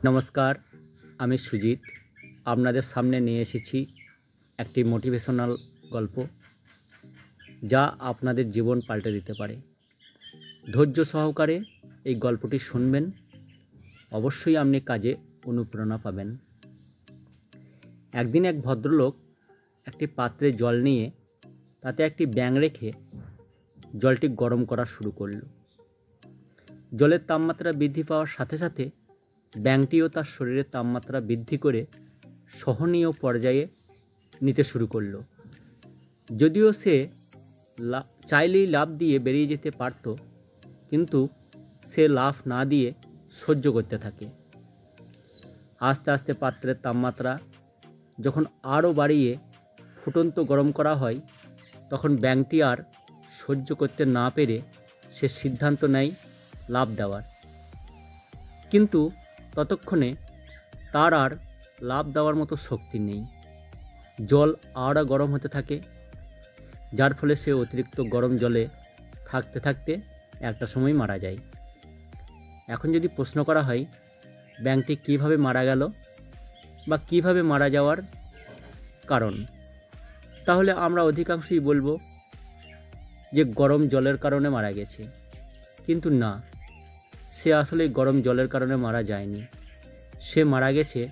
নমস্কার, আমি সুজিত। আপনাদের সামনে নিয়ে এসেছি একটি মোটিভেশনাল গল্প, যা আপনাদের জীবন পাল্টে দিতে পারে। ধৈর্য সহকারে এই গল্পটি শুনবেন, অবশ্যই আপনি কাজে অনুপ্রেরণা পাবেন। একদিন এক ভদ্রলোক একটি পাত্রে জল নিয়ে তাতে একটি ব্যাঙ রেখে জলটি গরম করা শুরু করল। জলের তাপমাত্রা বৃদ্ধি পাওয়ার সাথে সাথে ব্যাঙটিও তার শরীরের তাপমাত্রা বৃদ্ধি করে সহনীয় পর্যায়ে নিতে শুরু করলো। যদিও সে চাইলেই লাফ দিয়ে বেরিয়ে যেতে পারত, কিন্তু সে লাফ না দিয়ে সহ্য করতে থাকে। আস্তে আস্তে পাত্রের তাপমাত্রা যখন আরও বাড়িয়ে ফুটন্ত গরম করা হয়, তখন ব্যাঙটি আর সহ্য করতে না পেরে সে সিদ্ধান্ত নেয় লাফ দেওয়ার। কিন্তু ততক্ষণে তার আর লাফ দেওয়ার মতো শক্তি নেই। জল আরও গরম হতে থাকে, যার ফলে সে অতিরিক্ত গরম জলে থাকতে থাকতে একটা সময় মারা যায়। এখন যদি প্রশ্ন করা হয় ব্যাঙটি কীভাবে মারা গেল বা কীভাবে মারা যাওয়ার কারণ, তাহলে আমরা অধিকাংশই বলবো যে গরম জলের কারণে মারা গেছে। কিন্তু না, সে আসলে গরম জলের কারণে মারা যায়নি। সে মারা গেছে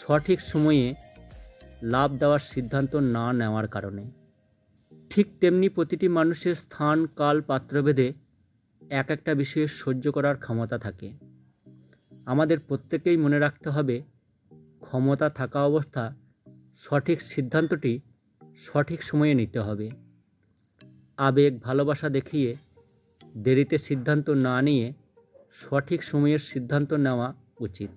সঠিক সময়ে লাফ দেওয়ার সিদ্ধান্ত না নেওয়ার কারণে। ঠিক তেমনি প্রতিটি মানুষের স্থান, কাল, পাত্রভেদে এক একটা বিষয়ে সহ্য করার ক্ষমতা থাকে। আমাদের প্রত্যেকেই মনে রাখতে হবে, ক্ষমতা থাকা অবস্থা সঠিক সিদ্ধান্তটি সঠিক সময়ে নিতে হবে। আবেগ, ভালোবাসা দেখিয়ে দেরিতে সিদ্ধান্ত না নিয়ে সঠিক সময়ের সিদ্ধান্ত নেওয়া উচিত।